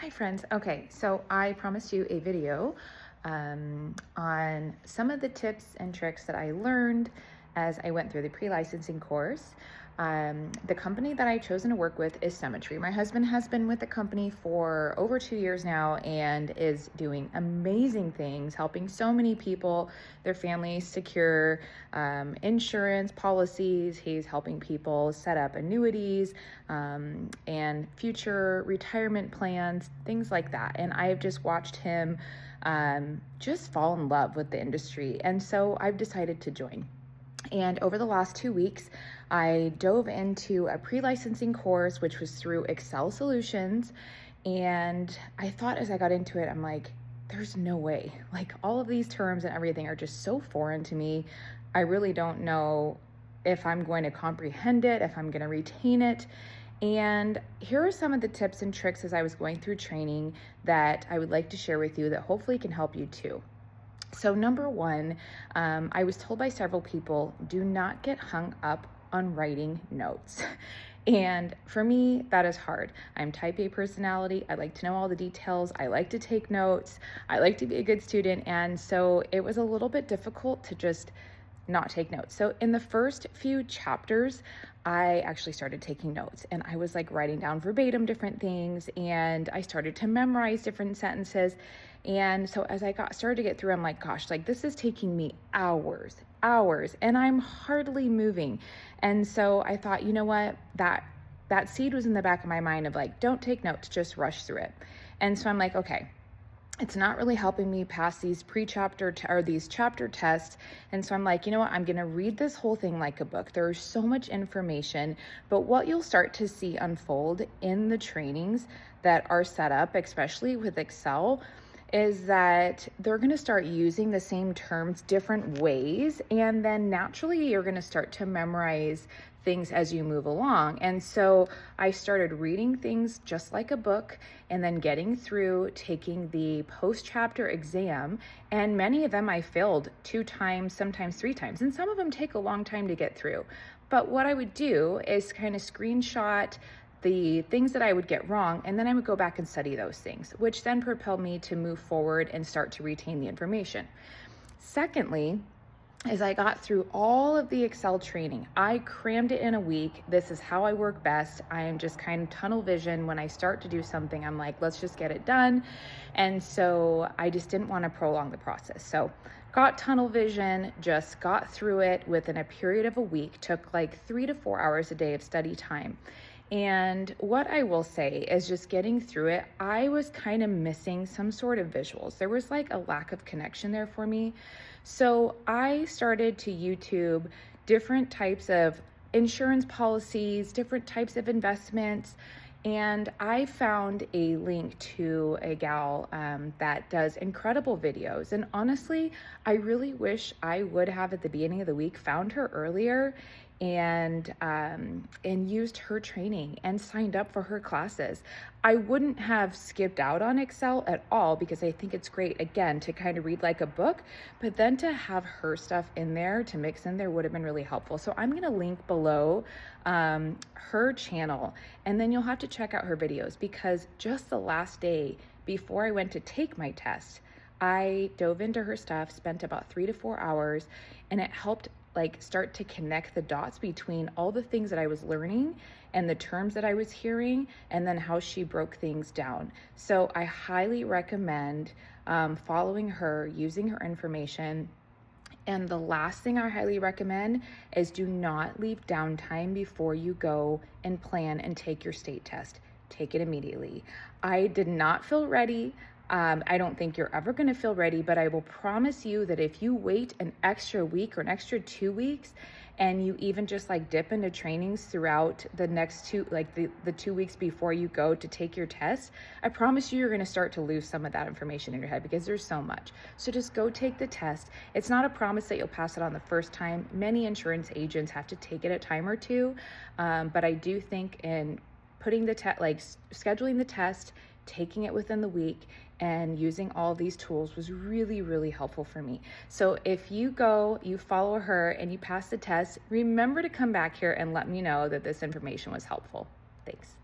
Hi friends. Okay, so I promised you a video on some of the tips and tricks that I learned as I went through the pre-licensing course. The company that I've chosen to work with is Symmetry. My husband has been with the company for over 2 years now and is doing amazing things, helping so many people, their families secure insurance policies. He's helping people set up annuities and future retirement plans, things like that. And I've just watched him just fall in love with the industry. And so I've decided to join. And over the last 2 weeks, I dove into a pre-licensing course, which was through Excel Solutions. And I thought as I got into it, I'm like, there's no way. Like, all of these terms and everything are just so foreign to me. I really don't know if I'm going to comprehend it, if I'm going to retain it. And here are some of the tips and tricks as I was going through training that I would like to share with you that hopefully can help you too. So number one, I was told by several people, do not get hung up on writing notes. And for me, that is hard. I'm type A personality. I like to know all the details. I like to take notes. I like to be a good student. And so it was a little bit difficult to just not take notes. So in the first few chapters, I actually started taking notes and I was like writing down verbatim different things and I started to memorize different sentences. And so as I started to get through, I'm like, gosh, like this is taking me hours, and I'm hardly moving. And so I thought, you know what, that seed was in the back of my mind of like, don't take notes, just rush through it. And so I'm like, okay, it's not really helping me pass these these chapter tests. And so I'm like, you know what? I'm going to read this whole thing like a book. There's so much information, but what you'll start to see unfold in the trainings that are set up, especially with Excel, is that they're going to start using the same terms different ways. And then naturally, you're going to start to memorize things as you move along. And so I started reading things just like a book and then getting through taking the post-chapter exam. And many of them I failed 2 times, sometimes 3 times. And some of them take a long time to get through. But what I would do is kind of screenshot the things that I would get wrong, and then I would go back and study those things, which then propelled me to move forward and start to retain the information. Secondly, as I got through all of the Excel training, I crammed it in a week. This is how I work best. I am just kind of tunnel vision. When I start to do something, I'm like, let's just get it done. And so I just didn't want to prolong the process. So got tunnel vision, just got through it within a period of a week, took like 3 to 4 hours a day of study time. And what I will say is just getting through it, I was kind of missing some sort of visuals. There was like a lack of connection there for me. So I started to YouTube different types of insurance policies, different types of investments, and I found a link to a gal that does incredible videos. And honestly, I really wish I would have at the beginning of the week found her earlier and used her training and signed up for her classes. I wouldn't have skipped out on Excel at all because I think it's great, again, to kind of read like a book, but then to have her stuff in there to mix in there would have been really helpful. So I'm going to link below her channel, and then you'll have to check out her videos because just the last day before I went to take my test, I dove into her stuff, spent about 3 to 4 hours, and it helped like start to connect the dots between all the things that I was learning and the terms that I was hearing, and then how she broke things down. So I highly recommend following her, using her information. And the last thing I highly recommend is do not leave downtime before you go and plan and take your state test. Take it immediately. I did not feel ready. I don't think you're ever going to feel ready, but I will promise you that if you wait an extra week or an extra 2 weeks and you even just like dip into trainings throughout the next the 2 weeks before you go to take your test, I promise you're going to start to lose some of that information in your head because there's so much. So just go take the test. It's not a promise that you'll pass it on the first time. Many insurance agents have to take it a time or two. But I do think in putting the scheduling the test, taking it within the week, and using all these tools was really, really helpful for me. So if you go, you follow her, and you pass the test, remember to come back here and let me know that this information was helpful. Thanks.